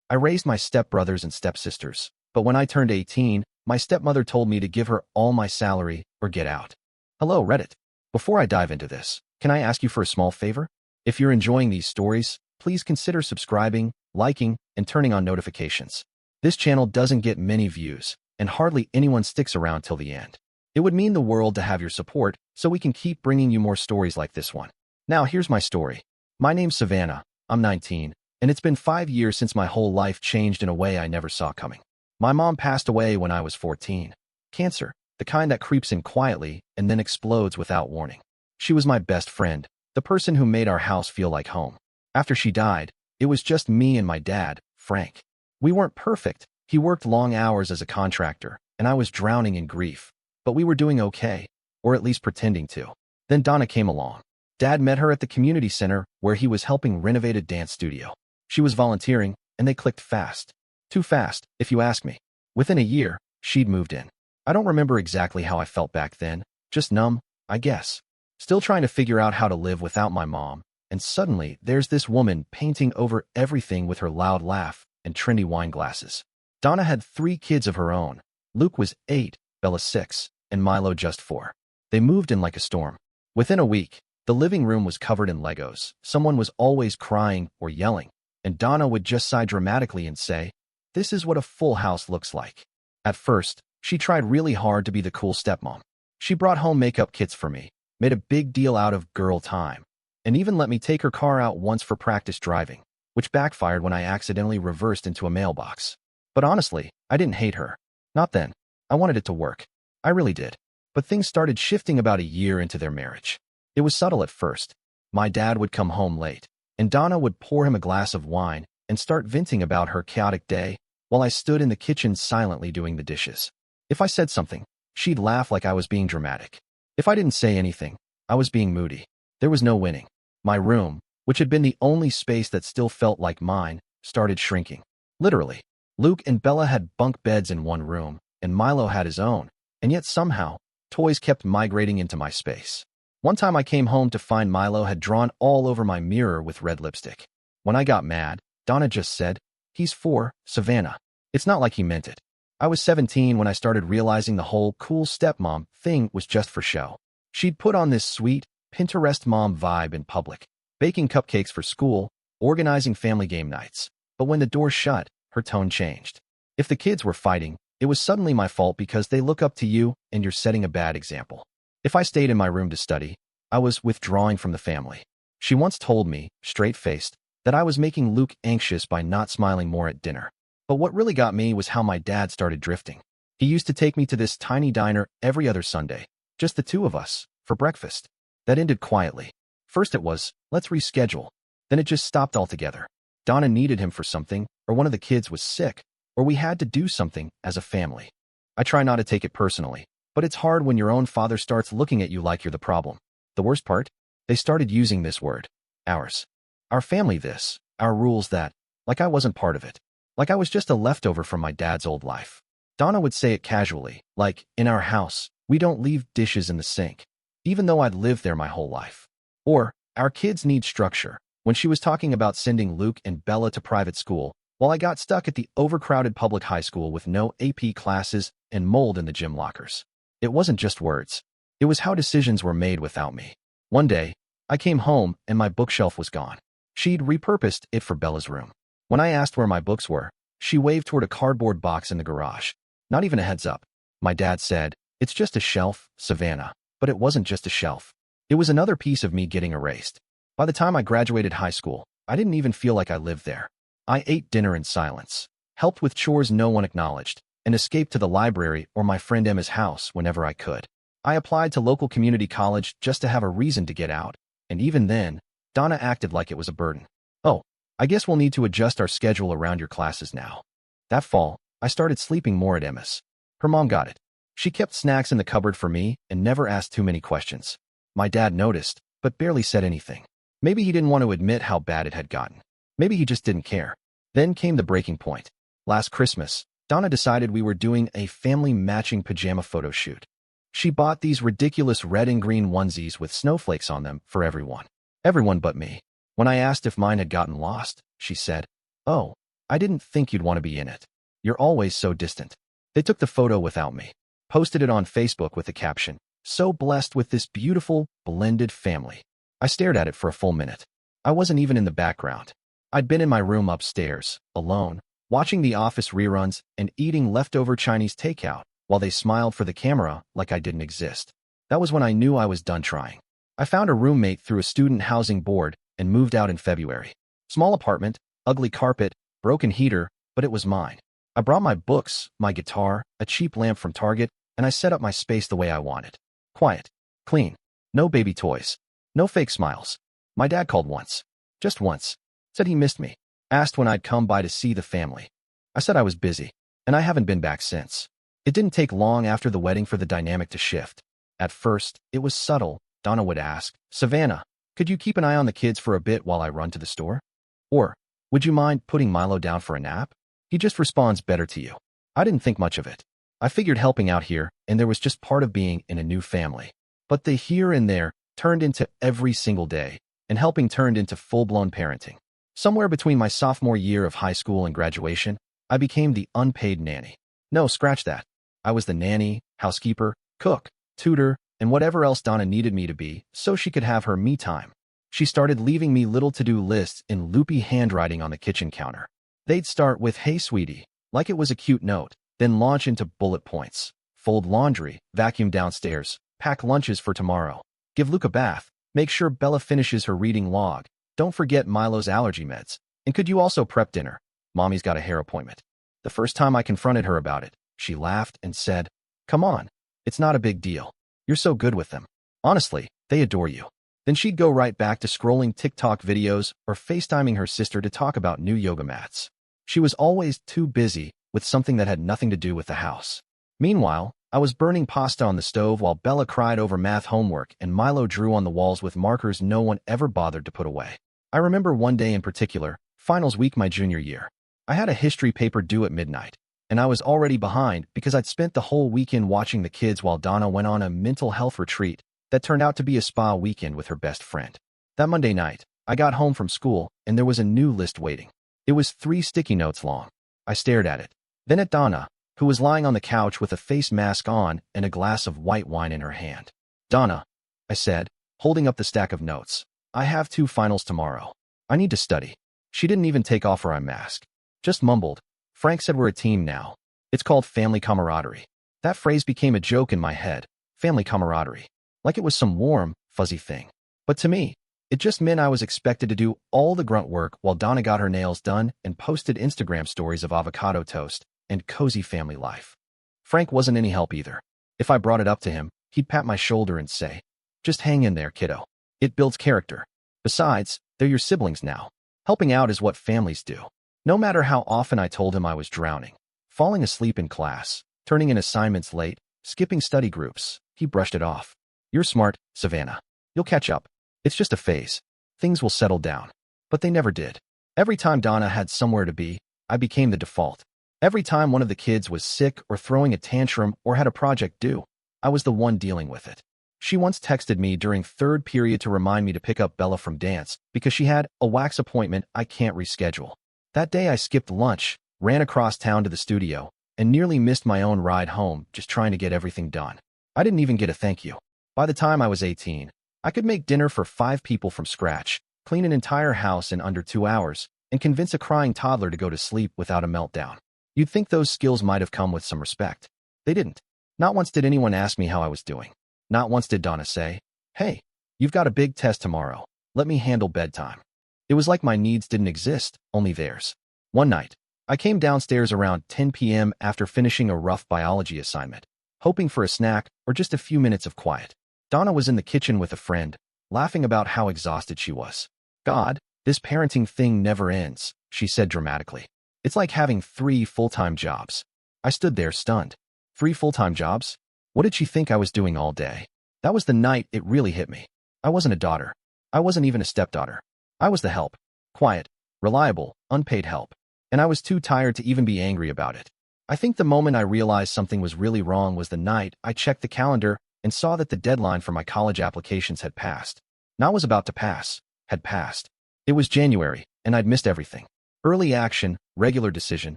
I raised my stepbrothers and stepsisters, but when I turned 18, my stepmother told me to give her all my salary or get out. Hello, Reddit. Before I dive into this, can I ask you for a small favor? If you're enjoying these stories, please consider subscribing, liking, and turning on notifications. This channel doesn't get many views, and hardly anyone sticks around till the end. It would mean the world to have your support so we can keep bringing you more stories like this one. Now, here's my story. My name's Savannah, I'm 19, and it's been 5 years since my whole life changed in a way I never saw coming. My mom passed away when I was 14. Cancer, the kind that creeps in quietly and then explodes without warning. She was my best friend, the person who made our house feel like home. After she died, it was just me and my dad, Frank. We weren't perfect. He worked long hours as a contractor, and I was drowning in grief. But we were doing okay, or at least pretending to. Then Donna came along. Dad met her at the community center where he was helping renovate a dance studio. She was volunteering, and they clicked fast. Too fast, if you ask me. Within a year, she'd moved in. I don't remember exactly how I felt back then, just numb, I guess. Still trying to figure out how to live without my mom, and suddenly there's this woman painting over everything with her loud laugh and trendy wine glasses. Donna had 3 kids of her own. Luke was 8, Bella 6, and Milo just 4. They moved in like a storm. Within a week, the living room was covered in Legos. Someone was always crying or yelling, and Donna would just sigh dramatically and say, "This is what a full house looks like." At first, she tried really hard to be the cool stepmom. She brought home makeup kits for me, made a big deal out of girl time, and even let me take her car out once for practice driving, which backfired when I accidentally reversed into a mailbox. But honestly, I didn't hate her. Not then. I wanted it to work. I really did. But things started shifting about a year into their marriage. It was subtle at first. My dad would come home late, and Donna would pour him a glass of wine and start venting about her chaotic day while I stood in the kitchen silently doing the dishes. If I said something, she'd laugh like I was being dramatic. If I didn't say anything, I was being moody. There was no winning. My room, which had been the only space that still felt like mine, started shrinking. Literally. Luke and Bella had bunk beds in one room, and Milo had his own, and yet somehow, toys kept migrating into my space. One time I came home to find Milo had drawn all over my mirror with red lipstick. When I got mad, Donna just said, "He's 4, Savannah." It's not like he meant it. I was 17 when I started realizing the whole cool stepmom thing was just for show. She'd put on this sweet, Pinterest mom vibe in public, baking cupcakes for school, organizing family game nights. But when the door shut, her tone changed. If the kids were fighting, it was suddenly my fault because they look up to you and you're setting a bad example. If I stayed in my room to study, I was withdrawing from the family. She once told me, straight-faced, that I was making Luke anxious by not smiling more at dinner. But what really got me was how my dad started drifting. He used to take me to this tiny diner every other Sunday, just the 2 of us, for breakfast. That ended quietly. First it was, "Let's reschedule." Then it just stopped altogether. Donna needed him for something, or one of the kids was sick, or we had to do something as a family. I try not to take it personally, but it's hard when your own father starts looking at you like you're the problem. The worst part? They started using this word. Ours. Our family this, our rules that, like I wasn't part of it. Like I was just a leftover from my dad's old life. Donna would say it casually, like, "In our house, we don't leave dishes in the sink," even though I'd lived there my whole life. Or, "Our kids need structure," when she was talking about sending Luke and Bella to private school, while I got stuck at the overcrowded public high school with no AP classes and mold in the gym lockers. It wasn't just words. It was how decisions were made without me. One day, I came home and my bookshelf was gone. She'd repurposed it for Bella's room. When I asked where my books were, she waved toward a cardboard box in the garage. Not even a heads up. My dad said, "It's just a shelf, Savannah." But it wasn't just a shelf. It was another piece of me getting erased. By the time I graduated high school, I didn't even feel like I lived there. I ate dinner in silence, helped with chores no one acknowledged, and escaped to the library or my friend Emma's house whenever I could. I applied to local community college just to have a reason to get out, and even then, Donna acted like it was a burden. "Oh, I guess we'll need to adjust our schedule around your classes now." That fall, I started sleeping more at Emma's. Her mom got it. She kept snacks in the cupboard for me and never asked too many questions. My dad noticed, but barely said anything. Maybe he didn't want to admit how bad it had gotten. Maybe he just didn't care. Then came the breaking point. Last Christmas, Donna decided we were doing a family matching pajama photo shoot. She bought these ridiculous red and green onesies with snowflakes on them for everyone. Everyone but me. When I asked if mine had gotten lost, she said, "Oh, I didn't think you'd want to be in it. You're always so distant. They took the photo without me, posted it on Facebook with the caption, "So blessed with this beautiful, blended family." I stared at it for a full minute. I wasn't even in the background. I'd been in my room upstairs, alone, watching The Office reruns and eating leftover Chinese takeout while they smiled for the camera like I didn't exist. That was when I knew I was done trying. I found a roommate through a student housing board and moved out in February. Small apartment, ugly carpet, broken heater, but it was mine. I brought my books, my guitar, a cheap lamp from Target, and I set up my space the way I wanted. Quiet, clean, no baby toys, no fake smiles. My dad called once, just once, said he missed me, asked when I'd come by to see the family. I said I was busy, and I haven't been back since. It didn't take long after the wedding for the dynamic to shift. At first, it was subtle. Donna would ask, "Savannah, could you keep an eye on the kids for a bit while I run to the store? Or, would you mind putting Milo down for a nap? He just responds better to you." I didn't think much of it. I figured helping out here, and there was just part of being in a new family. But the here and there turned into every single day, and helping turned into full-blown parenting. Somewhere between my sophomore year of high school and graduation, I became the unpaid nanny. No, scratch that. I was the nanny, housekeeper, cook, tutor, and whatever else Donna needed me to be so she could have her me time. She started leaving me little to-do lists in loopy handwriting on the kitchen counter. They'd start with, "Hey, sweetie," like it was a cute note, then launch into bullet points. Fold laundry, vacuum downstairs, pack lunches for tomorrow, give Luke a bath, make sure Bella finishes her reading log, don't forget Milo's allergy meds, and could you also prep dinner? Mommy's got a hair appointment. The first time I confronted her about it, she laughed and said, "Come on, it's not a big deal. You're so good with them. Honestly, they adore you." Then she'd go right back to scrolling TikTok videos or FaceTiming her sister to talk about new yoga mats. She was always too busy with something that had nothing to do with the house. Meanwhile, I was burning pasta on the stove while Bella cried over math homework and Milo drew on the walls with markers no one ever bothered to put away. I remember one day in particular, finals week my junior year. I had a history paper due at midnight, and I was already behind because I'd spent the whole weekend watching the kids while Donna went on a mental health retreat that turned out to be a spa weekend with her best friend. That Monday night, I got home from school and there was a new list waiting. It was 3 sticky notes long. I stared at it, then at Donna, who was lying on the couch with a face mask on and a glass of white wine in her hand. "Donna," I said, holding up the stack of notes, "I have 2 finals tomorrow. I need to study." She didn't even take off her mask, just mumbled, "Frank said we're a team now. It's called family camaraderie." That phrase became a joke in my head, family camaraderie, like it was some warm, fuzzy thing. But to me, it just meant I was expected to do all the grunt work while Donna got her nails done and posted Instagram stories of avocado toast and cozy family life. Frank wasn't any help either. If I brought it up to him, he'd pat my shoulder and say, "Just hang in there, kiddo. It builds character. Besides, they're your siblings now. Helping out is what families do." No matter how often I told him I was drowning, falling asleep in class, turning in assignments late, skipping study groups, he brushed it off. "You're smart, Savannah. You'll catch up. It's just a phase. Things will settle down." But they never did. Every time Donna had somewhere to be, I became the default. Every time one of the kids was sick or throwing a tantrum or had a project due, I was the one dealing with it. She once texted me during 3rd period to remind me to pick up Bella from dance because she had a wax appointment I can't reschedule. That day I skipped lunch, ran across town to the studio, and nearly missed my own ride home just trying to get everything done. I didn't even get a thank you. By the time I was 18, I could make dinner for 5 people from scratch, clean an entire house in under 2 hours, and convince a crying toddler to go to sleep without a meltdown. You'd think those skills might have come with some respect. They didn't. Not once did anyone ask me how I was doing. Not once did Donna say, "Hey, you've got a big test tomorrow. Let me handle bedtime." It was like my needs didn't exist, only theirs. One night, I came downstairs around 10 p.m. after finishing a rough biology assignment, hoping for a snack or just a few minutes of quiet. Donna was in the kitchen with a friend, laughing about how exhausted she was. "God, this parenting thing never ends," she said dramatically. "It's like having 3 full-time jobs." I stood there stunned. 3 full-time jobs? What did she think I was doing all day? That was the night it really hit me. I wasn't a daughter. I wasn't even a stepdaughter. I was the help. Quiet, reliable, unpaid help. And I was too tired to even be angry about it. I think the moment I realized something was really wrong was the night I checked the calendar and saw that the deadline for my college applications had passed. Not was about to pass, had passed. It was January, and I'd missed everything. Early action, regular decision,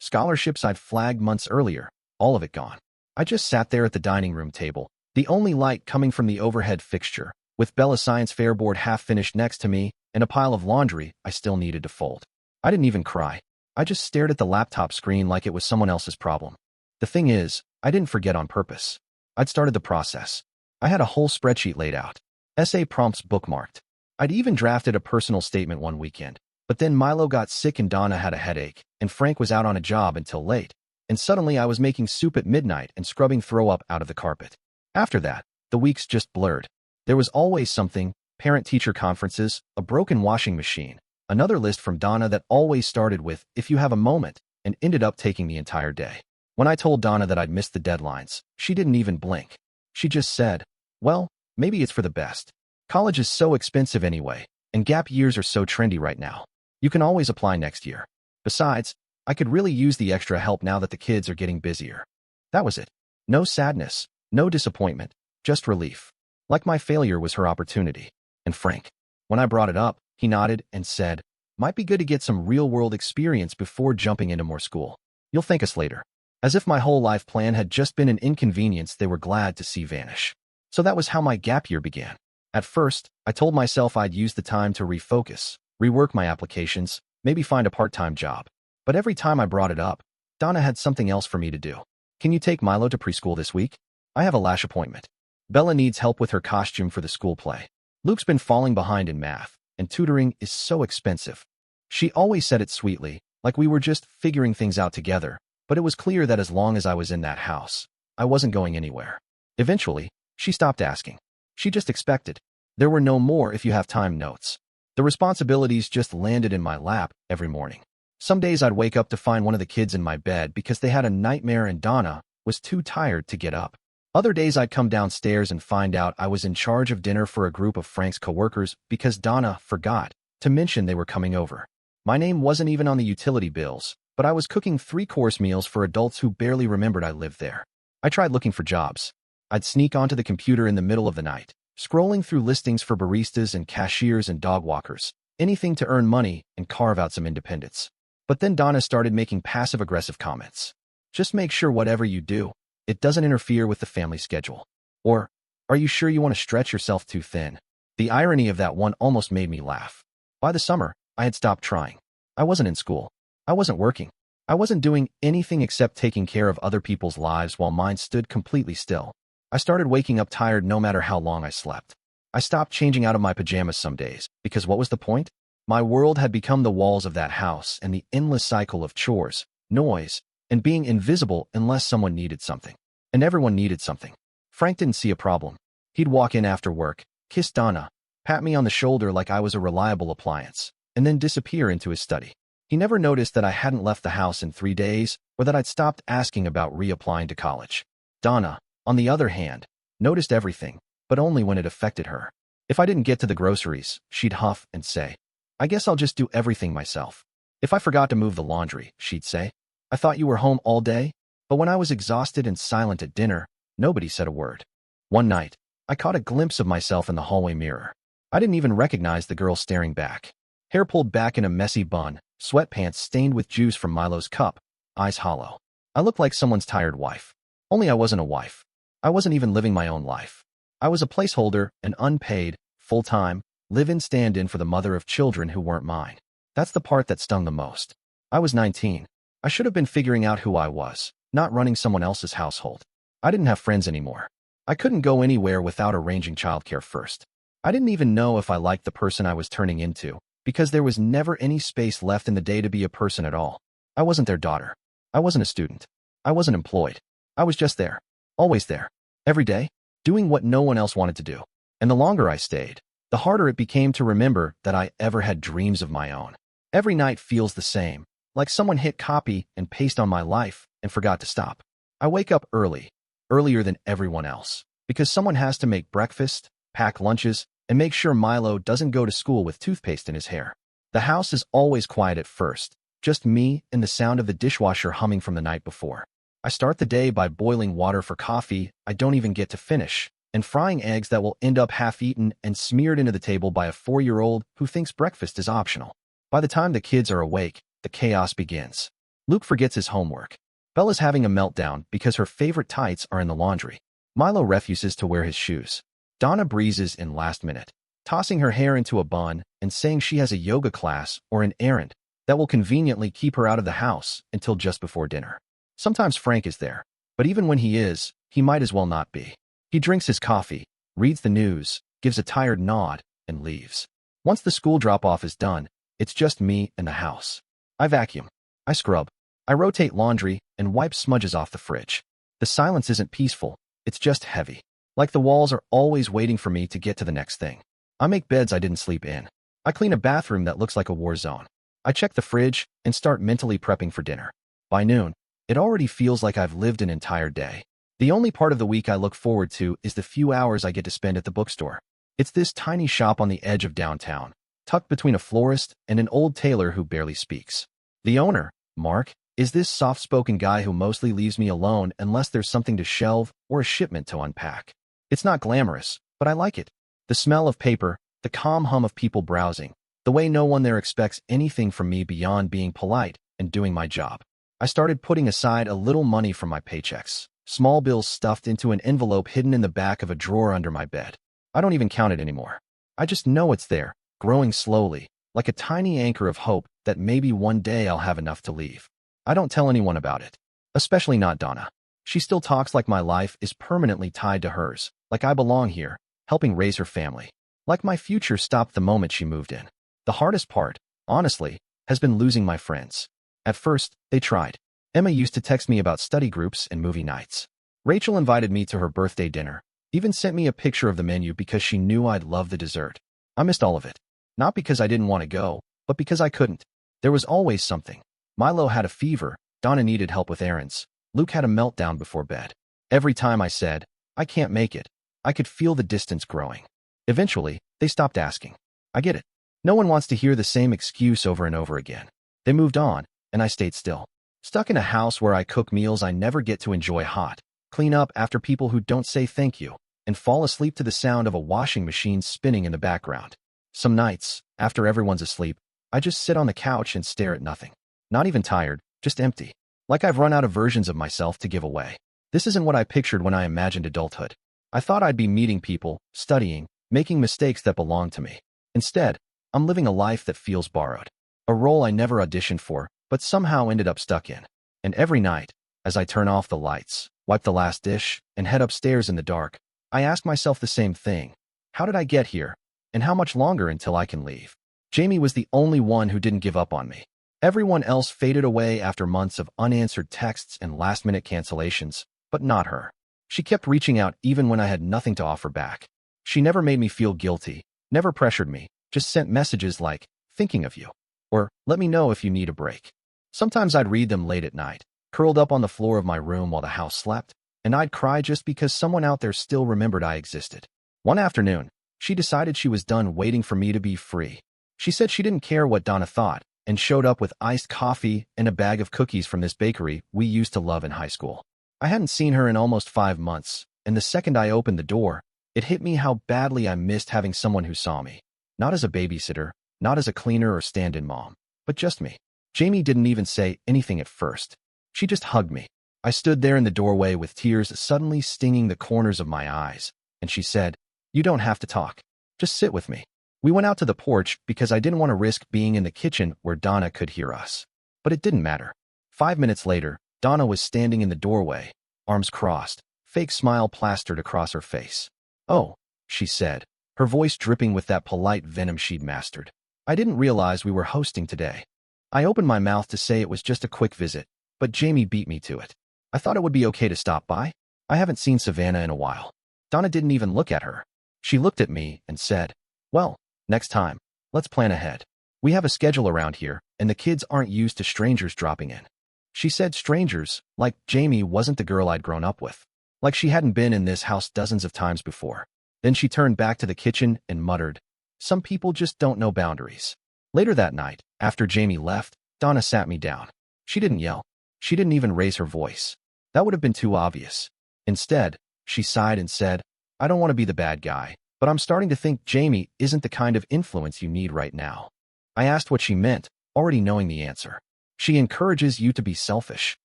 scholarships I'd flagged months earlier, all of it gone. I just sat there at the dining room table, the only light coming from the overhead fixture, with Bella's science fair board half finished next to me and a pile of laundry I still needed to fold. I didn't even cry. I just stared at the laptop screen like it was someone else's problem. The thing is, I didn't forget on purpose. I'd started the process. I had a whole spreadsheet laid out. Essay prompts bookmarked. I'd even drafted a personal statement one weekend. But then Milo got sick and Donna had a headache, and Frank was out on a job until late. And suddenly I was making soup at midnight and scrubbing throw up out of the carpet. After that, the weeks just blurred. There was always something: parent-teacher conferences, a broken washing machine, another list from Donna that always started with, "if you have a moment," and ended up taking the entire day. When I told Donna that I'd missed the deadlines, she didn't even blink. She just said, "Well, maybe it's for the best. College is so expensive anyway, and gap years are so trendy right now. You can always apply next year. Besides, I could really use the extra help now that the kids are getting busier." That was it. No sadness, no disappointment, just relief. Like my failure was her opportunity. And Frank, when I brought it up, he nodded and said, "Might be good to get some real-world experience before jumping into more school. You'll thank us later." As if my whole life plan had just been an inconvenience they were glad to see vanish. So that was how my gap year began. At first, I told myself I'd use the time to refocus, rework my applications, maybe find a part-time job. But every time I brought it up, Donna had something else for me to do. "Can you take Milo to preschool this week? I have a lash appointment. Bella needs help with her costume for the school play. Luke's been falling behind in math, and tutoring is so expensive." She always said it sweetly, like we were just figuring things out together, but it was clear that as long as I was in that house, I wasn't going anywhere. Eventually, she stopped asking. She just expected. There were no more "if you have time" notes. The responsibilities just landed in my lap every morning. Some days I'd wake up to find one of the kids in my bed because they had a nightmare and Donna was too tired to get up. Other days I'd come downstairs and find out I was in charge of dinner for a group of Frank's coworkers because Donna forgot to mention they were coming over. My name wasn't even on the utility bills, but I was cooking 3-course meals for adults who barely remembered I lived there. I tried looking for jobs. I'd sneak onto the computer in the middle of the night, scrolling through listings for baristas and cashiers and dog walkers, anything to earn money and carve out some independence. But then Donna started making passive-aggressive comments. "Just make sure whatever you do, it doesn't interfere with the family schedule." Or, "Are you sure you want to stretch yourself too thin?" The irony of that one almost made me laugh. By the summer, I had stopped trying. I wasn't in school. I wasn't working. I wasn't doing anything except taking care of other people's lives while mine stood completely still. I started waking up tired no matter how long I slept. I stopped changing out of my pajamas some days, because what was the point? My world had become the walls of that house and the endless cycle of chores, noise, and being invisible unless someone needed something. And everyone needed something. Frank didn't see a problem. He'd walk in after work, kiss Donna, pat me on the shoulder like I was a reliable appliance, and then disappear into his study. He never noticed that I hadn't left the house in 3 days or that I'd stopped asking about reapplying to college. Donna, on the other hand, noticed everything, but only when it affected her. If I didn't get to the groceries, she'd huff and say, "I guess I'll just do everything myself." If I forgot to move the laundry, she'd say, "I thought you were home all day?" But when I was exhausted and silent at dinner, nobody said a word. One night, I caught a glimpse of myself in the hallway mirror. I didn't even recognize the girl staring back. Hair pulled back in a messy bun, sweatpants stained with juice from Milo's cup, eyes hollow. I looked like someone's tired wife. Only I wasn't a wife. I wasn't even living my own life. I was a placeholder, an unpaid, full-time, live-in stand-in for the mother of children who weren't mine. That's the part that stung the most. I was 19. I should have been figuring out who I was, not running someone else's household. I didn't have friends anymore. I couldn't go anywhere without arranging childcare first. I didn't even know if I liked the person I was turning into, because there was never any space left in the day to be a person at all. I wasn't their daughter. I wasn't a student. I wasn't employed. I was just there. Always there. Every day, doing what no one else wanted to do. And the longer I stayed, the harder it became to remember that I ever had dreams of my own. Every night feels the same, like someone hit copy and paste on my life and forgot to stop. I wake up early, earlier than everyone else, because someone has to make breakfast, pack lunches, and make sure Milo doesn't go to school with toothpaste in his hair. The house is always quiet at first, just me and the sound of the dishwasher humming from the night before. I start the day by boiling water for coffee I don't even get to finish, and frying eggs that will end up half-eaten and smeared into the table by a 4-year-old who thinks breakfast is optional. By the time the kids are awake, the chaos begins. Luke forgets his homework. Bella's having a meltdown because her favorite tights are in the laundry. Milo refuses to wear his shoes. Donna breezes in last minute, tossing her hair into a bun and saying she has a yoga class or an errand that will conveniently keep her out of the house until just before dinner. Sometimes Frank is there, but even when he is, he might as well not be. He drinks his coffee, reads the news, gives a tired nod, and leaves. Once the school drop-off is done, it's just me and the house. I vacuum. I scrub. I rotate laundry and wipe smudges off the fridge. The silence isn't peaceful, it's just heavy. Like the walls are always waiting for me to get to the next thing. I make beds I didn't sleep in. I clean a bathroom that looks like a war zone. I check the fridge and start mentally prepping for dinner. By noon, it already feels like I've lived an entire day. The only part of the week I look forward to is the few hours I get to spend at the bookstore. It's this tiny shop on the edge of downtown, tucked between a florist and an old tailor who barely speaks. The owner, Mark, is this soft-spoken guy who mostly leaves me alone unless there's something to shelve or a shipment to unpack. It's not glamorous, but I like it. The smell of paper, the calm hum of people browsing, the way no one there expects anything from me beyond being polite and doing my job. I started putting aside a little money from my paychecks, small bills stuffed into an envelope hidden in the back of a drawer under my bed. I don't even count it anymore. I just know it's there, growing slowly, like a tiny anchor of hope that maybe one day I'll have enough to leave. I don't tell anyone about it, especially not Donna. She still talks like my life is permanently tied to hers, like I belong here, helping raise her family. Like my future stopped the moment she moved in. The hardest part, honestly, has been losing my friends. At first, they tried. Emma used to text me about study groups and movie nights. Rachel invited me to her birthday dinner, even sent me a picture of the menu because she knew I'd love the dessert. I missed all of it. Not because I didn't want to go, but because I couldn't. There was always something. Milo had a fever, Donna needed help with errands, Luke had a meltdown before bed. Every time I said, I can't make it, I could feel the distance growing. Eventually, they stopped asking. I get it. No one wants to hear the same excuse over and over again. They moved on, and I stayed still. Stuck in a house where I cook meals I never get to enjoy hot, clean up after people who don't say thank you, and fall asleep to the sound of a washing machine spinning in the background. Some nights, after everyone's asleep, I just sit on the couch and stare at nothing. Not even tired, just empty. Like I've run out of versions of myself to give away. This isn't what I pictured when I imagined adulthood. I thought I'd be meeting people, studying, making mistakes that belong to me. Instead, I'm living a life that feels borrowed. A role I never auditioned for, but somehow ended up stuck in. And every night, as I turn off the lights, wipe the last dish, and head upstairs in the dark, I ask myself the same thing. How did I get here? And how much longer until I can leave? Jamie was the only one who didn't give up on me. Everyone else faded away after months of unanswered texts and last-minute cancellations, but not her. She kept reaching out even when I had nothing to offer back. She never made me feel guilty, never pressured me, just sent messages like, thinking of you, or let me know if you need a break. Sometimes I'd read them late at night, curled up on the floor of my room while the house slept, and I'd cry just because someone out there still remembered I existed. One afternoon, she decided she was done waiting for me to be free. She said she didn't care what Donna thought, and showed up with iced coffee and a bag of cookies from this bakery we used to love in high school. I hadn't seen her in almost 5 months, and the second I opened the door, it hit me how badly I missed having someone who saw me. Not as a babysitter, not as a cleaner or stand-in mom, but just me. Jamie didn't even say anything at first. She just hugged me. I stood there in the doorway with tears suddenly stinging the corners of my eyes, and she said, "You don't have to talk. Just sit with me." We went out to the porch because I didn't want to risk being in the kitchen where Donna could hear us. But it didn't matter. 5 minutes later, Donna was standing in the doorway, arms crossed, fake smile plastered across her face. "Oh," she said, her voice dripping with that polite venom she'd mastered. "I didn't realize we were hosting today." I opened my mouth to say it was just a quick visit, but Jamie beat me to it. I thought it would be okay to stop by. I haven't seen Savannah in a while. Donna didn't even look at her. She looked at me and said, "Well, next time, let's plan ahead. We have a schedule around here, and the kids aren't used to strangers dropping in." She said strangers, like Jamie wasn't the girl I'd grown up with. Like she hadn't been in this house dozens of times before. Then she turned back to the kitchen and muttered, "Some people just don't know boundaries." Later that night, after Jamie left, Donna sat me down. She didn't yell. She didn't even raise her voice. That would have been too obvious. Instead, she sighed and said, "I don't want to be the bad guy, but I'm starting to think Jamie isn't the kind of influence you need right now." I asked what she meant, already knowing the answer. She encourages you to be selfish,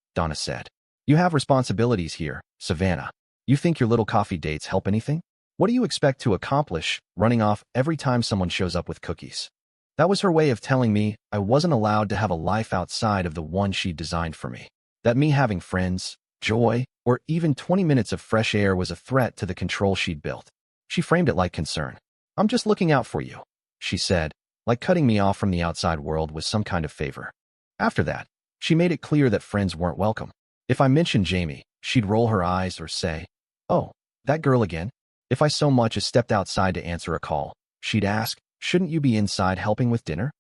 Donna said. You have responsibilities here, Savannah. You think your little coffee dates help anything? What do you expect to accomplish, running off every time someone shows up with cookies? That was her way of telling me I wasn't allowed to have a life outside of the one she'd designed for me. That me having friends, joy, or even 20 minutes of fresh air was a threat to the control she'd built. She framed it like concern. I'm just looking out for you, she said, like cutting me off from the outside world was some kind of favor. After that, she made it clear that friends weren't welcome. If I mentioned Jamie, she'd roll her eyes or say, "Oh, that girl again?" If I so much as stepped outside to answer a call, she'd ask, "Shouldn't you be inside helping with dinner?"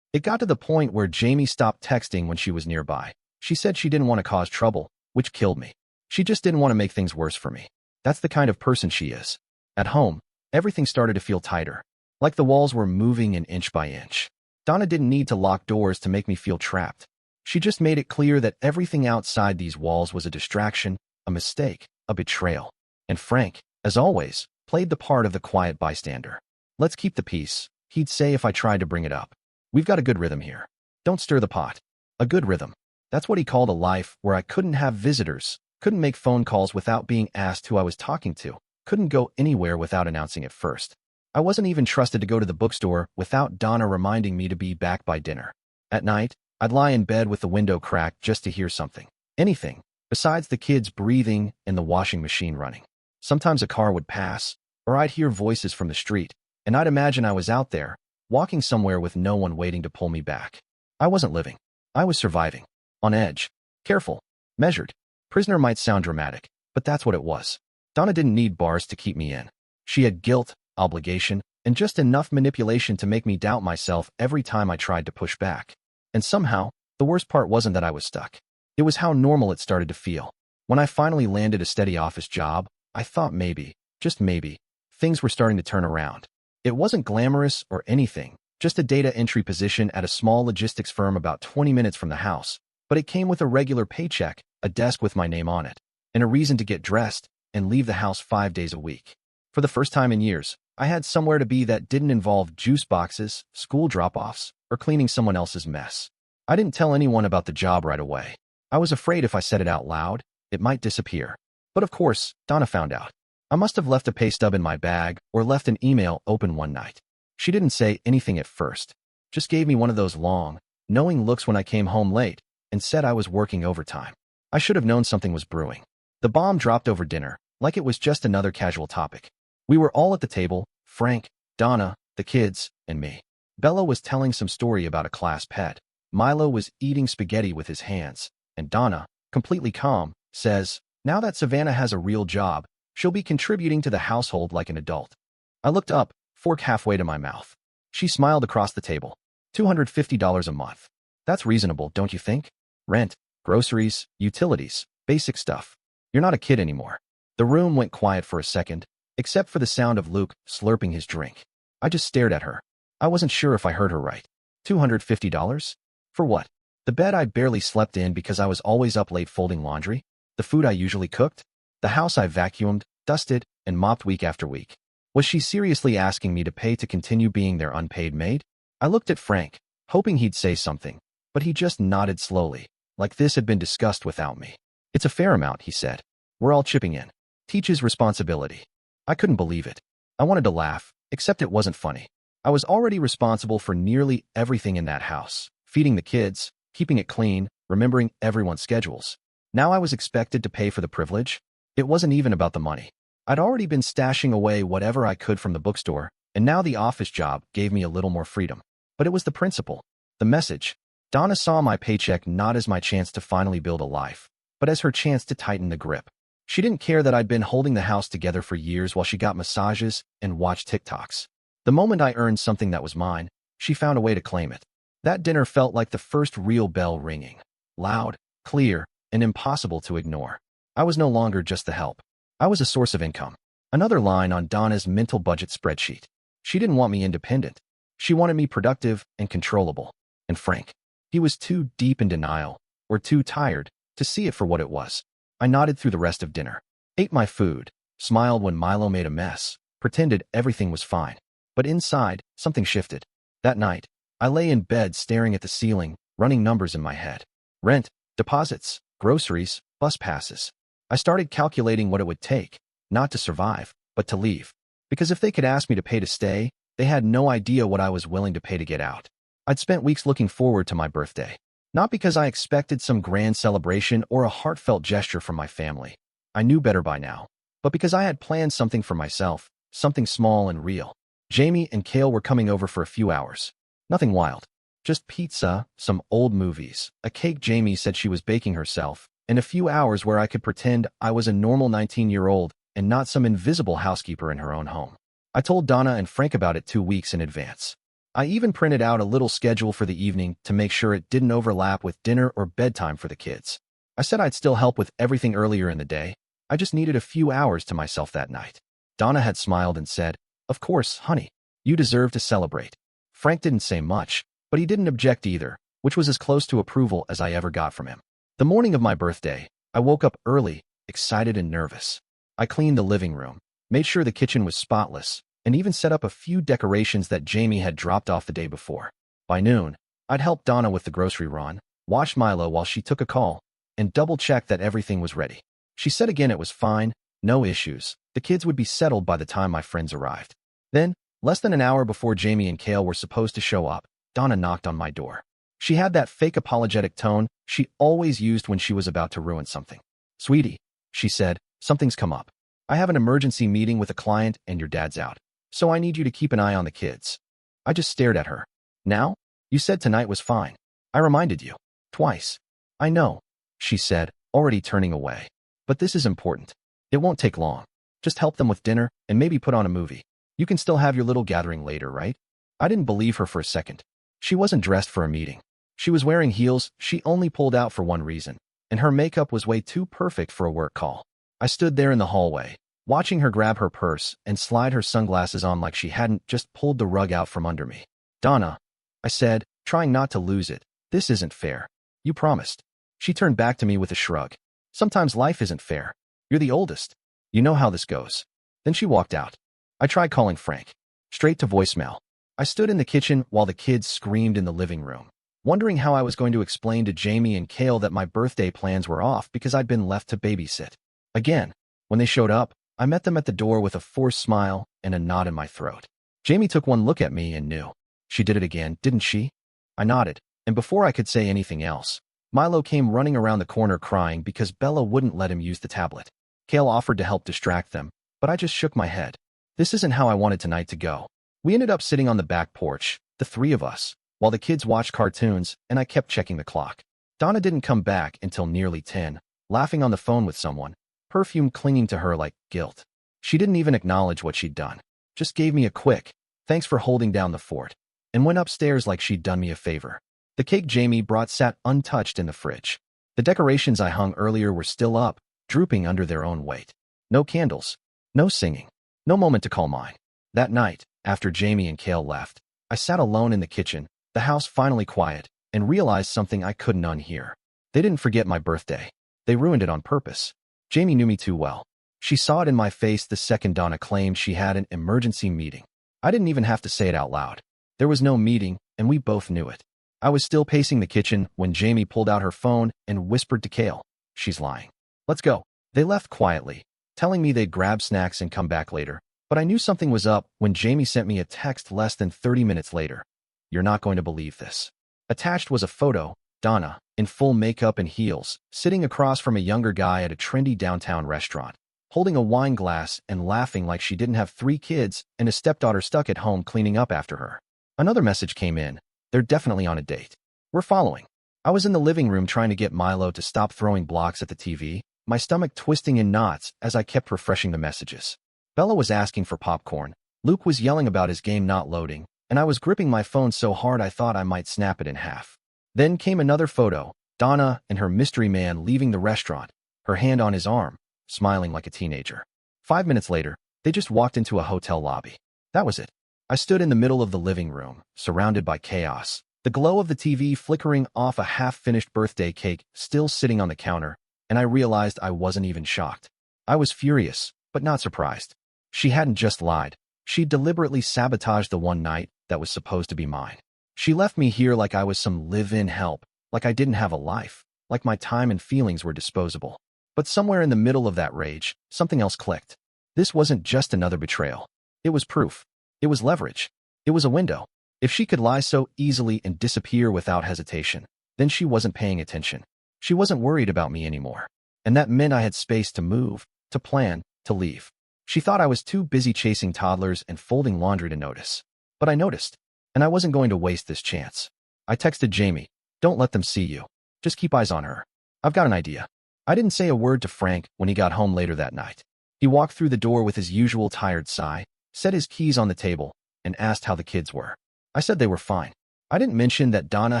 It got to the point where Jamie stopped texting when she was nearby. She said she didn't want to cause trouble, which killed me. She just didn't want to make things worse for me. That's the kind of person she is. At home, everything started to feel tighter, like the walls were moving in inch by inch. Donna didn't need to lock doors to make me feel trapped. She just made it clear that everything outside these walls was a distraction, a mistake, a betrayal. And Frank, as always, played the part of the quiet bystander. "Let's keep the peace," he'd say if I tried to bring it up. "We've got a good rhythm here. Don't stir the pot." A good rhythm. That's what he called a life where I couldn't have visitors, couldn't make phone calls without being asked who I was talking to, couldn't go anywhere without announcing it first. I wasn't even trusted to go to the bookstore without Donna reminding me to be back by dinner. At night, I'd lie in bed with the window cracked just to hear something. Anything, besides the kids breathing and the washing machine running. Sometimes a car would pass, or I'd hear voices from the street, and I'd imagine I was out there, walking somewhere with no one waiting to pull me back. I wasn't living. I was surviving. On edge. Careful. Measured. Prisoner might sound dramatic, but that's what it was. Donna didn't need bars to keep me in. She had guilt, obligation, and just enough manipulation to make me doubt myself every time I tried to push back. And somehow, the worst part wasn't that I was stuck. It was how normal it started to feel. When I finally landed a steady office job, I thought maybe, just maybe, things were starting to turn around. It wasn't glamorous or anything, just a data entry position at a small logistics firm about 20 minutes from the house, but it came with a regular paycheck, a desk with my name on it, and a reason to get dressed and leave the house 5 days a week. For the first time in years, I had somewhere to be that didn't involve juice boxes, school drop-offs, or cleaning someone else's mess. I didn't tell anyone about the job right away. I was afraid if I said it out loud, it might disappear. But of course, Donna found out. I must have left a pay stub in my bag or left an email open one night. She didn't say anything at first, just gave me one of those long, knowing looks when I came home late and said I was working overtime. I should have known something was brewing. The bomb dropped over dinner, like it was just another casual topic. We were all at the table, Frank, Donna, the kids, and me. Bella was telling some story about a class pet. Milo was eating spaghetti with his hands, and Donna, completely calm, says, "Now that Savannah has a real job, she'll be contributing to the household like an adult." I looked up, fork halfway to my mouth. She smiled across the table. $250 a month. That's reasonable, don't you think? Rent, groceries, utilities, basic stuff. You're not a kid anymore. The room went quiet for a second, except for the sound of Luke slurping his drink. I just stared at her. I wasn't sure if I heard her right. $250? For what? The bed I barely slept in because I was always up late folding laundry? The food I usually cooked? The house I vacuumed, dusted, and mopped week after week? Was she seriously asking me to pay to continue being their unpaid maid? I looked at Frank, hoping he'd say something, but he just nodded slowly, like this had been discussed without me. "It's a fair amount," he said. "We're all chipping in. Teach's responsibility." I couldn't believe it. I wanted to laugh, except it wasn't funny. I was already responsible for nearly everything in that house, feeding the kids, keeping it clean, remembering everyone's schedules. Now I was expected to pay for the privilege. It wasn't even about the money. I'd already been stashing away whatever I could from the bookstore, and now the office job gave me a little more freedom. But it was the principle, the message. Donna saw my paycheck not as my chance to finally build a life, but as her chance to tighten the grip. She didn't care that I'd been holding the house together for years while she got massages and watched TikToks. The moment I earned something that was mine, she found a way to claim it. That dinner felt like the first real bell ringing. Loud, clear, and impossible to ignore. I was no longer just the help. I was a source of income. Another line on Donna's mental budget spreadsheet. She didn't want me independent. She wanted me productive and controllable. And Frank, he was too deep in denial, or too tired, to see it for what it was. I nodded through the rest of dinner, ate my food, smiled when Milo made a mess, pretended everything was fine. But inside, something shifted. That night, I lay in bed staring at the ceiling, running numbers in my head. Rent, deposits, groceries, bus passes. I started calculating what it would take, not to survive, but to leave. Because if they could ask me to pay to stay, they had no idea what I was willing to pay to get out. I'd spent weeks looking forward to my birthday. Not because I expected some grand celebration or a heartfelt gesture from my family. I knew better by now. But because I had planned something for myself, something small and real. Jamie and Kale were coming over for a few hours. Nothing wild. Just pizza, some old movies, a cake Jamie said she was baking herself, and a few hours where I could pretend I was a normal 19-year-old and not some invisible housekeeper in her own home. I told Donna and Frank about it 2 weeks in advance. I even printed out a little schedule for the evening to make sure it didn't overlap with dinner or bedtime for the kids. I said I'd still help with everything earlier in the day. I just needed a few hours to myself that night. Donna had smiled and said, "Of course, honey. You deserve to celebrate." Frank didn't say much, but he didn't object either, which was as close to approval as I ever got from him. The morning of my birthday, I woke up early, excited and nervous. I cleaned the living room, made sure the kitchen was spotless, and even set up a few decorations that Jamie had dropped off the day before. By noon, I'd helped Donna with the grocery run, washed Milo while she took a call, and double-checked that everything was ready. She said again it was fine, no issues. The kids would be settled by the time my friends arrived. Then, less than an hour before Jamie and Kale were supposed to show up, Donna knocked on my door. She had that fake apologetic tone she always used when she was about to ruin something. "Sweetie," she said, "something's come up. I have an emergency meeting with a client and your dad's out. So I need you to keep an eye on the kids." I just stared at her. "Now? You said tonight was fine. I reminded you. Twice." "I know," she said, already turning away. "But this is important. It won't take long. Just help them with dinner and maybe put on a movie. You can still have your little gathering later, right?" I didn't believe her for a second. She wasn't dressed for a meeting. She was wearing heels she only pulled out for one reason, and her makeup was way too perfect for a work call. I stood there in the hallway, watching her grab her purse and slide her sunglasses on like she hadn't just pulled the rug out from under me. "Donna," I said, trying not to lose it, "this isn't fair. You promised." She turned back to me with a shrug. "Sometimes life isn't fair. You're the oldest. You know how this goes." Then she walked out. I tried calling Frank. Straight to voicemail. I stood in the kitchen while the kids screamed in the living room, wondering how I was going to explain to Jamie and Kale that my birthday plans were off because I'd been left to babysit. Again, when they showed up, I met them at the door with a forced smile and a knot in my throat. Jamie took one look at me and knew. She did it again, didn't she? I nodded, and before I could say anything else, Milo came running around the corner crying because Bella wouldn't let him use the tablet. Kale offered to help distract them, but I just shook my head. This isn't how I wanted tonight to go. We ended up sitting on the back porch, the three of us, while the kids watched cartoons and I kept checking the clock. Donna didn't come back until nearly 10, laughing on the phone with someone, perfume clinging to her like guilt. She didn't even acknowledge what she'd done. Just gave me a quick, "Thanks for holding down the fort," and went upstairs like she'd done me a favor. The cake Jamie brought sat untouched in the fridge. The decorations I hung earlier were still up, drooping under their own weight. No candles. No singing. No moment to call mine. That night, after Jamie and Kale left, I sat alone in the kitchen, the house finally quiet, and realized something I couldn't unhear. They didn't forget my birthday. They ruined it on purpose. Jamie knew me too well. She saw it in my face the second Donna claimed she had an emergency meeting. I didn't even have to say it out loud. There was no meeting, and we both knew it. I was still pacing the kitchen when Jamie pulled out her phone and whispered to Kale, "She's lying. Let's go." They left quietly, telling me they'd grab snacks and come back later. But I knew something was up when Jamie sent me a text less than 30 minutes later. "You're not going to believe this." Attached was a photo, Donna, in full makeup and heels, sitting across from a younger guy at a trendy downtown restaurant, holding a wine glass and laughing like she didn't have 3 kids and a stepdaughter stuck at home cleaning up after her. Another message came in. "They're definitely on a date. We're following." I was in the living room trying to get Milo to stop throwing blocks at the TV, my stomach twisting in knots as I kept refreshing the messages. Bella was asking for popcorn, Luke was yelling about his game not loading, and I was gripping my phone so hard I thought I might snap it in half. Then came another photo, Donna and her mystery man leaving the restaurant, her hand on his arm, smiling like a teenager. 5 minutes later, they just walked into a hotel lobby. That was it. I stood in the middle of the living room, surrounded by chaos, the glow of the TV flickering off a half-finished birthday cake still sitting on the counter, and I realized I wasn't even shocked. I was furious, but not surprised. She hadn't just lied. She deliberately sabotaged the one night that was supposed to be mine. She left me here like I was some live-in help, like I didn't have a life. like my time and feelings were disposable. But somewhere in the middle of that rage, something else clicked. This wasn't just another betrayal. It was proof. It was leverage. It was a window. If she could lie so easily and disappear without hesitation, then she wasn't paying attention. She wasn't worried about me anymore. And that meant I had space to move, to plan, to leave. She thought I was too busy chasing toddlers and folding laundry to notice. But I noticed, and I wasn't going to waste this chance. I texted Jamie, "Don't let them see you. Just keep eyes on her. I've got an idea." I didn't say a word to Frank when he got home later that night. He walked through the door with his usual tired sigh, set his keys on the table, and asked how the kids were. I said they were fine. I didn't mention that Donna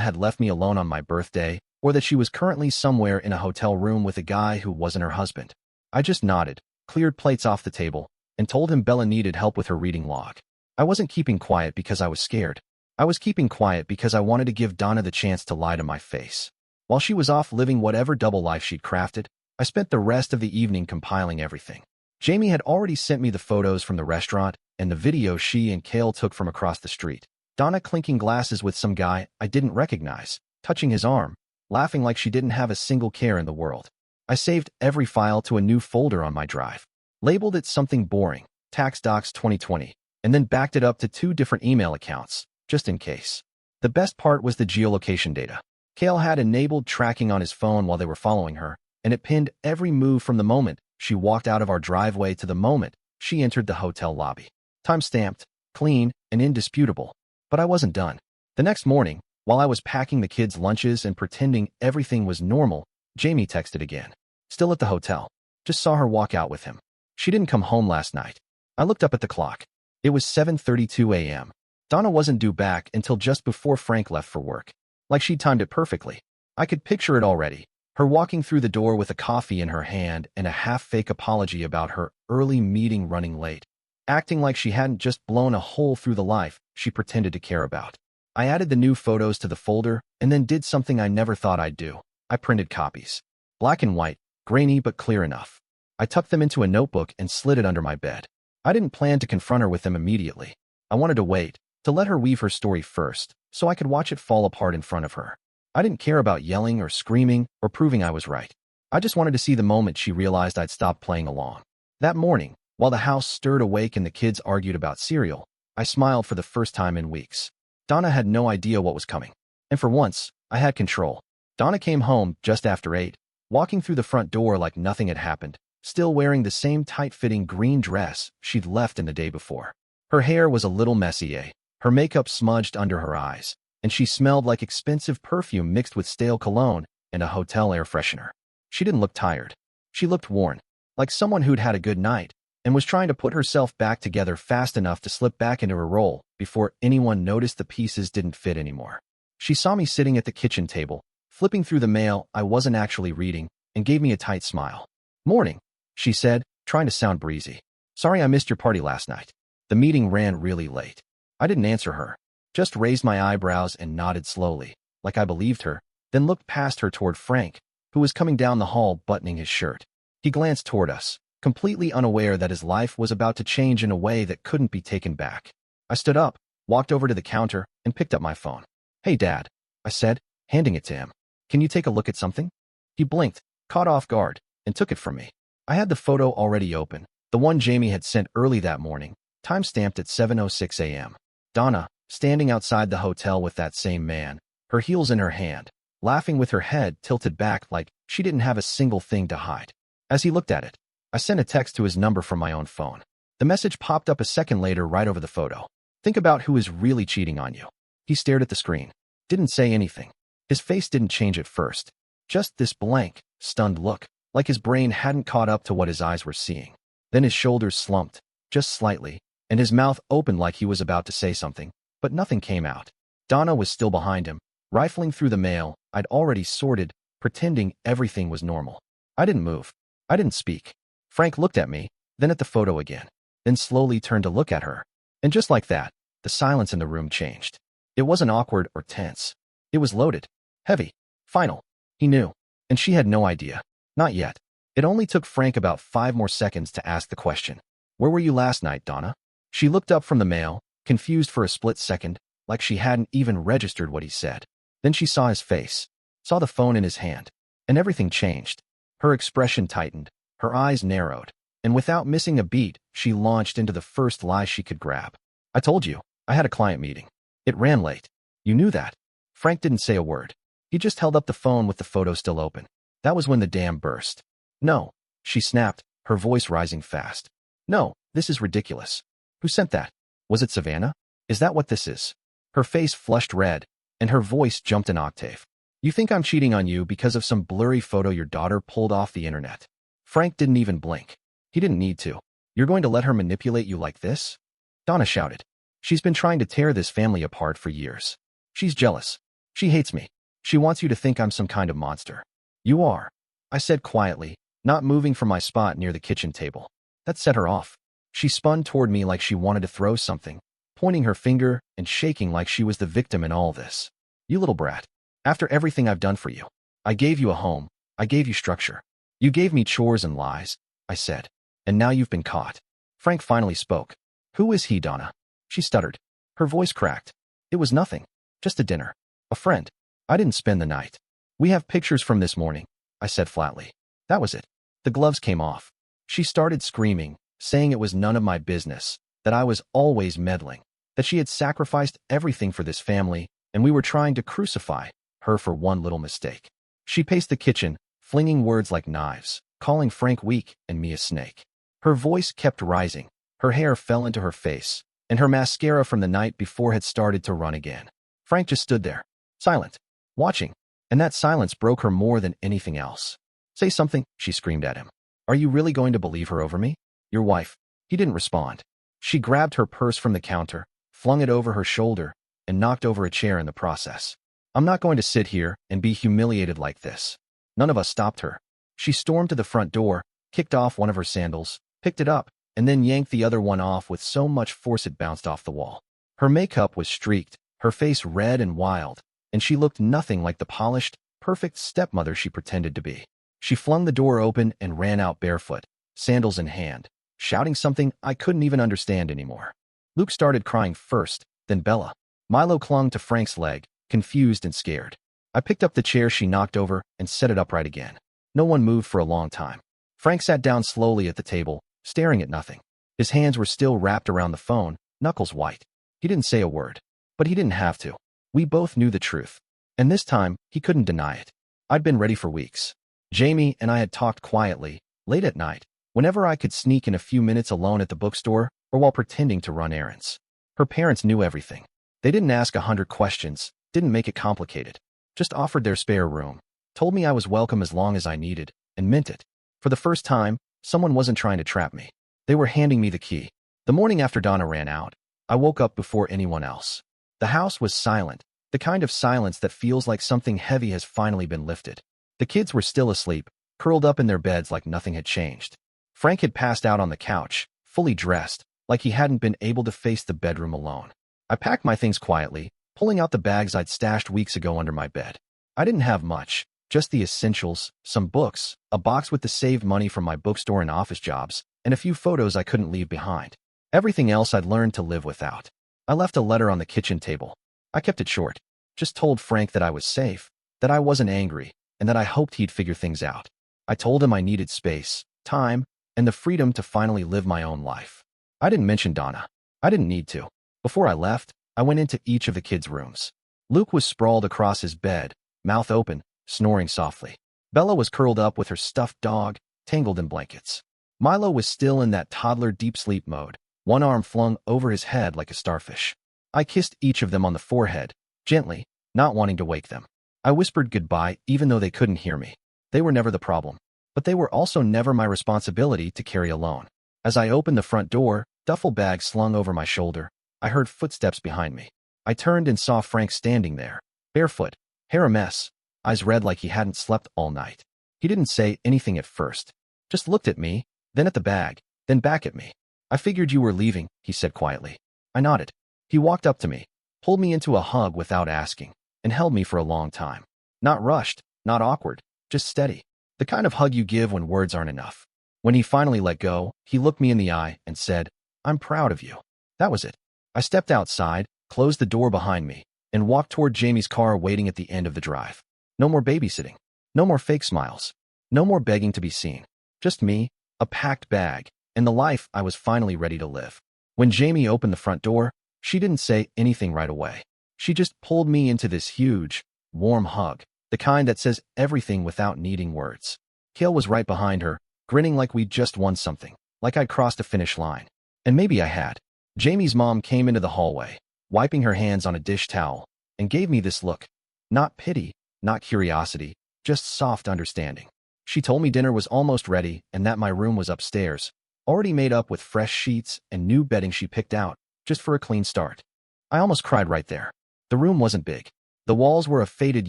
had left me alone on my birthday, or that she was currently somewhere in a hotel room with a guy who wasn't her husband. I just nodded, cleared plates off the table, and told him Bella needed help with her reading log. I wasn't keeping quiet because I was scared. I was keeping quiet because I wanted to give Donna the chance to lie to my face. While she was off living whatever double life she'd crafted, I spent the rest of the evening compiling everything. Jamie had already sent me the photos from the restaurant and the video she and Kale took from across the street. Donna clinking glasses with some guy I didn't recognize, touching his arm, laughing like she didn't have a single care in the world. I saved every file to a new folder on my drive, labeled it something boring, Tax Docs 2020, and then backed it up to 2 different email accounts, just in case. The best part was the geolocation data. Kale had enabled tracking on his phone while they were following her, and it pinned every move from the moment she walked out of our driveway to the moment she entered the hotel lobby. Time-stamped, clean, and indisputable. But I wasn't done. The next morning, while I was packing the kids' lunches and pretending everything was normal, Jamie texted again. "Still at the hotel. Just saw her walk out with him. She didn't come home last night." I looked up at the clock. It was 7:32 a.m. Donna wasn't due back until just before Frank left for work. Like she'd timed it perfectly. I could picture it already. Her walking through the door with a coffee in her hand and a half-fake apology about her early meeting running late. Acting like she hadn't just blown a hole through the life she pretended to care about. I added the new photos to the folder and then did something I never thought I'd do. I printed copies. Black and white, grainy but clear enough. I tucked them into a notebook and slid it under my bed. I didn't plan to confront her with them immediately. I wanted to wait, to let her weave her story first, so I could watch it fall apart in front of her. I didn't care about yelling or screaming or proving I was right. I just wanted to see the moment she realized I'd stopped playing along. That morning, while the house stirred awake and the kids argued about cereal, I smiled for the first time in weeks. Donna had no idea what was coming. And for once, I had control. Donna came home just after 8, walking through the front door like nothing had happened, still wearing the same tight-fitting green dress she'd left in the day before. Her hair was a little messy, her makeup smudged under her eyes, and she smelled like expensive perfume mixed with stale cologne and a hotel air freshener. She didn't look tired. She looked worn, like someone who'd had a good night and was trying to put herself back together fast enough to slip back into her role before anyone noticed the pieces didn't fit anymore. She saw me sitting at the kitchen table, flipping through the mail I wasn't actually reading, and gave me a tight smile. "Morning," she said, trying to sound breezy. "Sorry I missed your party last night. The meeting ran really late." I didn't answer her, just raised my eyebrows and nodded slowly, like I believed her, then looked past her toward Frank, who was coming down the hall buttoning his shirt. He glanced toward us, completely unaware that his life was about to change in a way that couldn't be taken back. I stood up, walked over to the counter, and picked up my phone. "Hey, Dad," I said, handing it to him. "Can you take a look at something?" He blinked, caught off guard, and took it from me. I had the photo already open, the one Jamie had sent early that morning, time-stamped at 7:06 a.m. Donna, standing outside the hotel with that same man, her heels in her hand, laughing with her head tilted back like she didn't have a single thing to hide. As he looked at it, I sent a text to his number from my own phone. The message popped up a second later right over the photo. "Think about who is really cheating on you." He stared at the screen. Didn't say anything. His face didn't change at first. Just this blank, stunned look, like his brain hadn't caught up to what his eyes were seeing. Then his shoulders slumped, just slightly, and his mouth opened like he was about to say something, but nothing came out. Donna was still behind him, rifling through the mail I'd already sorted, pretending everything was normal. I didn't move. I didn't speak. Frank looked at me, then at the photo again, then slowly turned to look at her. And just like that, the silence in the room changed. It wasn't awkward or tense. It was loaded, heavy, final. He knew, and she had no idea. Not yet. It only took Frank about 5 more seconds to ask the question. "Where were you last night, Donna?" She looked up from the mail, confused for a split second, like she hadn't even registered what he said. Then she saw his face, saw the phone in his hand. And everything changed. Her expression tightened, her eyes narrowed, and without missing a beat, she launched into the first lie she could grab. I told you, I had a client meeting. It ran late. You knew that. Frank didn't say a word. He just held up the phone with the photo still open. That was when the dam burst. No, she snapped, her voice rising fast. No, this is ridiculous. Who sent that? Was it Savannah? Is that what this is? Her face flushed red, and her voice jumped an octave. You think I'm cheating on you because of some blurry photo your daughter pulled off the internet? Frank didn't even blink. He didn't need to. You're going to let her manipulate you like this? Donna shouted. She's been trying to tear this family apart for years. She's jealous. She hates me. She wants you to think I'm some kind of monster. You are, I said quietly, not moving from my spot near the kitchen table. That set her off. She spun toward me like she wanted to throw something, pointing her finger and shaking like she was the victim in all this. You little brat. After everything I've done for you, I gave you a home, I gave you structure. You gave me chores and lies, I said. And now you've been caught. Frank finally spoke. Who is he, Donna? She stuttered. Her voice cracked. It was nothing. Just a dinner. A friend. I didn't spend the night. We have pictures from this morning, I said flatly. That was it. The gloves came off. She started screaming, saying it was none of my business, that I was always meddling, that she had sacrificed everything for this family, and we were trying to crucify her for one little mistake. She paced the kitchen, flinging words like knives, calling Frank weak and me a snake. Her voice kept rising, her hair fell into her face, and her mascara from the night before had started to run again. Frank just stood there, silent, watching, and that silence broke her more than anything else. Say something, she screamed at him. Are you really going to believe her over me? Your wife. He didn't respond. She grabbed her purse from the counter, flung it over her shoulder, and knocked over a chair in the process. I'm not going to sit here and be humiliated like this. None of us stopped her. She stormed to the front door, kicked off one of her sandals, picked it up, and then yanked the other one off with so much force it bounced off the wall. Her makeup was streaked, her face red and wild, and she looked nothing like the polished, perfect stepmother she pretended to be. She flung the door open and ran out barefoot, sandals in hand, shouting something I couldn't even understand anymore. Luke started crying first, then Bella. Milo clung to Frank's leg, confused and scared. I picked up the chair she knocked over and set it upright again. No one moved for a long time. Frank sat down slowly at the table, staring at nothing. His hands were still wrapped around the phone, knuckles white. He didn't say a word. But he didn't have to. We both knew the truth. And this time, he couldn't deny it. I'd been ready for weeks. Jamie and I had talked quietly, late at night, whenever I could sneak in a few minutes alone at the bookstore or while pretending to run errands. Her parents knew everything. They didn't ask 100 questions, didn't make it complicated. Just offered their spare room, told me I was welcome as long as I needed, and meant it. For the first time, someone wasn't trying to trap me. They were handing me the key. The morning after Donna ran out, I woke up before anyone else. The house was silent, the kind of silence that feels like something heavy has finally been lifted. The kids were still asleep, curled up in their beds like nothing had changed. Frank had passed out on the couch, fully dressed, like he hadn't been able to face the bedroom alone. I packed my things quietly, pulling out the bags I'd stashed weeks ago under my bed. I didn't have much, just the essentials, some books, a box with the saved money from my bookstore and office jobs, and a few photos I couldn't leave behind. Everything else I'd learned to live without. I left a letter on the kitchen table. I kept it short. Just told Frank that I was safe, that I wasn't angry, and that I hoped he'd figure things out. I told him I needed space, time, and the freedom to finally live my own life. I didn't mention Donna. I didn't need to. Before I left, I went into each of the kids' rooms. Luke was sprawled across his bed, mouth open, snoring softly. Bella was curled up with her stuffed dog, tangled in blankets. Milo was still in that toddler deep sleep mode, one arm flung over his head like a starfish. I kissed each of them on the forehead, gently, not wanting to wake them. I whispered goodbye even though they couldn't hear me. They were never the problem, but they were also never my responsibility to carry alone. As I opened the front door, duffel bag slung over my shoulder, I heard footsteps behind me. I turned and saw Frank standing there, barefoot, hair a mess, eyes red like he hadn't slept all night. He didn't say anything at first, just looked at me, then at the bag, then back at me. I figured you were leaving, he said quietly. I nodded. He walked up to me, pulled me into a hug without asking, and held me for a long time. Not rushed, not awkward, just steady. The kind of hug you give when words aren't enough. When he finally let go, he looked me in the eye and said, I'm proud of you. That was it. I stepped outside, closed the door behind me, and walked toward Jamie's car waiting at the end of the drive. No more babysitting. No more fake smiles. No more begging to be seen. Just me, a packed bag, and the life I was finally ready to live. When Jamie opened the front door, she didn't say anything right away. She just pulled me into this huge, warm hug, the kind that says everything without needing words. Kale was right behind her, grinning like we'd just won something, like I'd crossed a finish line. And maybe I had. Jamie's mom came into the hallway, wiping her hands on a dish towel, and gave me this look. Not pity, not curiosity, just soft understanding. She told me dinner was almost ready and that my room was upstairs, already made up with fresh sheets and new bedding she picked out, just for a clean start. I almost cried right there. The room wasn't big. The walls were a faded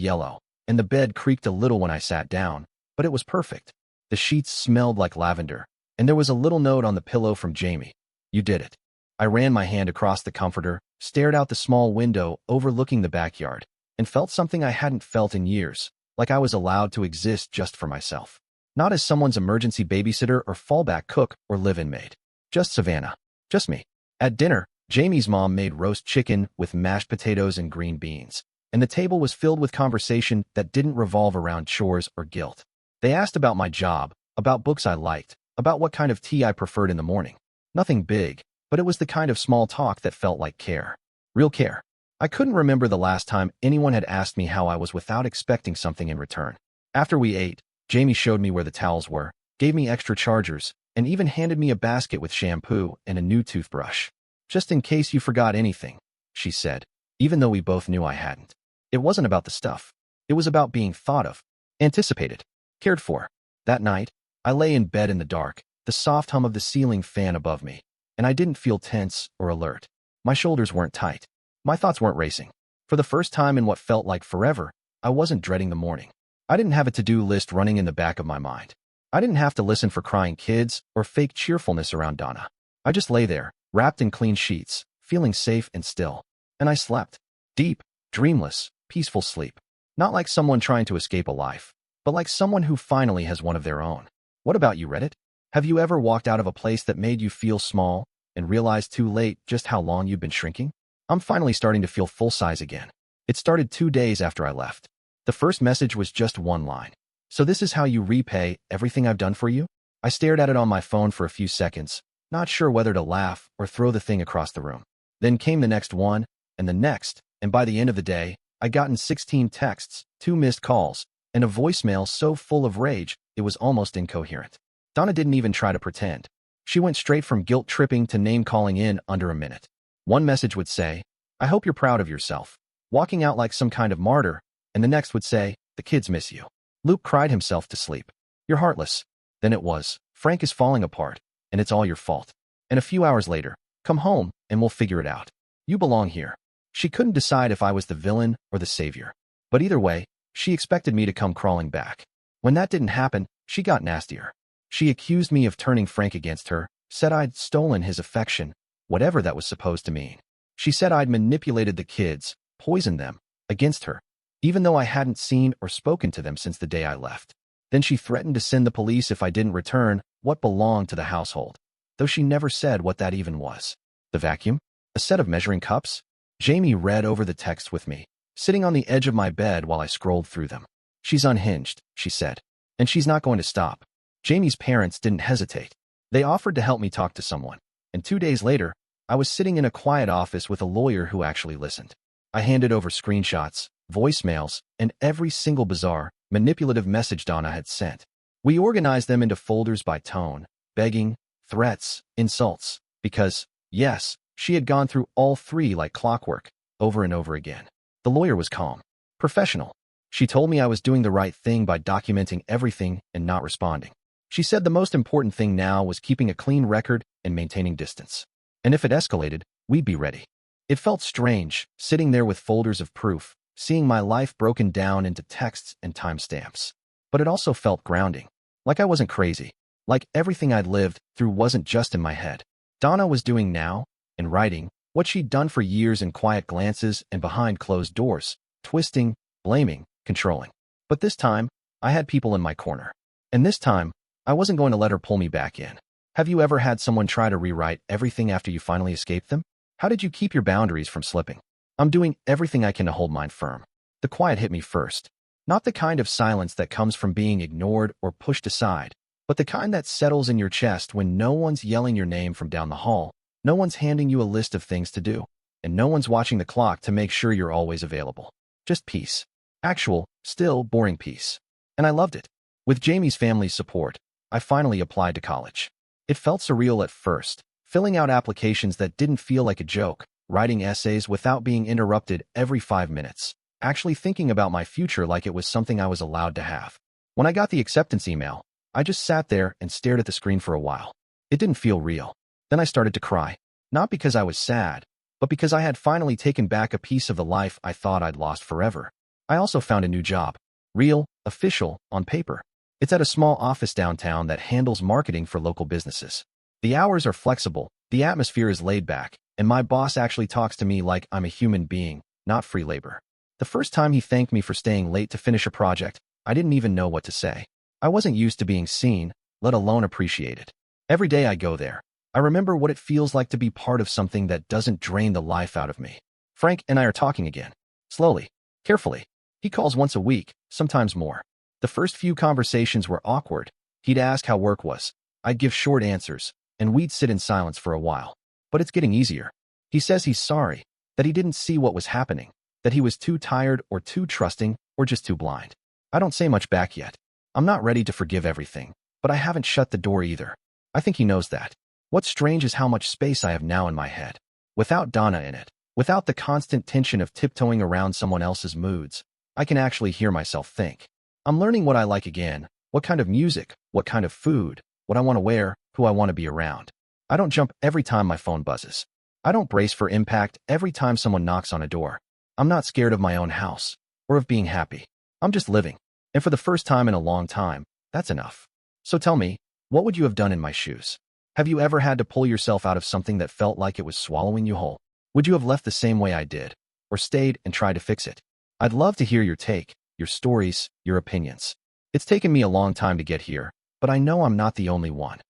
yellow, and the bed creaked a little when I sat down, but it was perfect. The sheets smelled like lavender, and there was a little note on the pillow from Jamie. You did it. I ran my hand across the comforter, stared out the small window overlooking the backyard, and felt something I hadn't felt in years, like I was allowed to exist just for myself. Not as someone's emergency babysitter or fallback cook or live-in maid. Just Savannah. Just me. At dinner, Jamie's mom made roast chicken with mashed potatoes and green beans, and the table was filled with conversation that didn't revolve around chores or guilt. They asked about my job, about books I liked, about what kind of tea I preferred in the morning. Nothing big, but it was the kind of small talk that felt like care. Real care. I couldn't remember the last time anyone had asked me how I was without expecting something in return. After we ate, Jamie showed me where the towels were, gave me extra chargers, and even handed me a basket with shampoo and a new toothbrush. Just in case you forgot anything, she said, even though we both knew I hadn't. It wasn't about the stuff. It was about being thought of, anticipated, cared for. That night, I lay in bed in the dark, the soft hum of the ceiling fan above me, and I didn't feel tense or alert. My shoulders weren't tight. My thoughts weren't racing. For the first time in what felt like forever, I wasn't dreading the morning. I didn't have a to-do list running in the back of my mind. I didn't have to listen for crying kids or fake cheerfulness around Donna. I just lay there, wrapped in clean sheets, feeling safe and still. And I slept. Deep, dreamless, peaceful sleep. Not like someone trying to escape a life, but like someone who finally has one of their own. What about you, Reddit? Have you ever walked out of a place that made you feel small and realized too late just how long you've been shrinking? I'm finally starting to feel full size again. It started 2 days after I left. The first message was just one line. So this is how you repay everything I've done for you? I stared at it on my phone for a few seconds, not sure whether to laugh or throw the thing across the room. Then came the next one, and the next, and by the end of the day, I'd gotten 16 texts, 2 missed calls, and a voicemail so full of rage it was almost incoherent. Donna didn't even try to pretend. She went straight from guilt-tripping to name-calling in under a minute. One message would say, I hope you're proud of yourself, walking out like some kind of martyr, and the next would say, the kids miss you. Luke cried himself to sleep. You're heartless. Then it was, Frank is falling apart, and it's all your fault. And a few hours later, come home, and we'll figure it out. You belong here. She couldn't decide if I was the villain or the savior. But either way, she expected me to come crawling back. When that didn't happen, she got nastier. She accused me of turning Frank against her, said I'd stolen his affection, whatever that was supposed to mean. She said I'd manipulated the kids, poisoned them, against her, even though I hadn't seen or spoken to them since the day I left. Then she threatened to send the police if I didn't return what belonged to the household, though she never said what that even was. The vacuum? A set of measuring cups? Jamie read over the text with me, sitting on the edge of my bed while I scrolled through them. She's unhinged, she said, and she's not going to stop. Jamie's parents didn't hesitate. They offered to help me talk to someone, and 2 days later, I was sitting in a quiet office with a lawyer who actually listened. I handed over screenshots, voicemails, and every single bizarre, manipulative message Donna had sent. We organized them into folders by tone, begging, threats, insults, because, yes, she had gone through all 3 like clockwork, over and over again. The lawyer was calm, professional. She told me I was doing the right thing by documenting everything and not responding. She said the most important thing now was keeping a clean record and maintaining distance. And if it escalated, we'd be ready. It felt strange, sitting there with folders of proof, seeing my life broken down into texts and timestamps. But it also felt grounding, like I wasn't crazy, like everything I'd lived through wasn't just in my head. Donna was doing now, in writing, what she'd done for years in quiet glances and behind closed doors, twisting, blaming, controlling. But this time, I had people in my corner. And this time, I wasn't going to let her pull me back in. Have you ever had someone try to rewrite everything after you finally escaped them? How did you keep your boundaries from slipping? I'm doing everything I can to hold mine firm. The quiet hit me first. Not the kind of silence that comes from being ignored or pushed aside, but the kind that settles in your chest when no one's yelling your name from down the hall, no one's handing you a list of things to do, and no one's watching the clock to make sure you're always available. Just peace. Actual, still boring peace. And I loved it. With Jamie's family's support, I finally applied to college. It felt surreal at first, filling out applications that didn't feel like a joke, writing essays without being interrupted every 5 minutes, actually thinking about my future like it was something I was allowed to have. When I got the acceptance email, I just sat there and stared at the screen for a while. It didn't feel real. Then I started to cry, not because I was sad, but because I had finally taken back a piece of the life I thought I'd lost forever. I also found a new job. Real, official, on paper. It's at a small office downtown that handles marketing for local businesses. The hours are flexible, the atmosphere is laid back, and my boss actually talks to me like I'm a human being, not free labor. The first time he thanked me for staying late to finish a project, I didn't even know what to say. I wasn't used to being seen, let alone appreciated. Every day I go there, I remember what it feels like to be part of something that doesn't drain the life out of me. Frank and I are talking again. Slowly, carefully. He calls once a week, sometimes more. The first few conversations were awkward. He'd ask how work was. I'd give short answers, and we'd sit in silence for a while. But it's getting easier. He says he's sorry, that he didn't see what was happening, that he was too tired or too trusting or just too blind. I don't say much back yet. I'm not ready to forgive everything, but I haven't shut the door either. I think he knows that. What's strange is how much space I have now in my head. Without Donna in it, without the constant tension of tiptoeing around someone else's moods, I can actually hear myself think. I'm learning what I like again, what kind of music, what kind of food, what I want to wear, who I want to be around. I don't jump every time my phone buzzes. I don't brace for impact every time someone knocks on a door. I'm not scared of my own house, or of being happy. I'm just living. And for the first time in a long time, that's enough. So tell me, what would you have done in my shoes? Have you ever had to pull yourself out of something that felt like it was swallowing you whole? Would you have left the same way I did, or stayed and tried to fix it? I'd love to hear your take, your stories, your opinions. It's taken me a long time to get here, but I know I'm not the only one.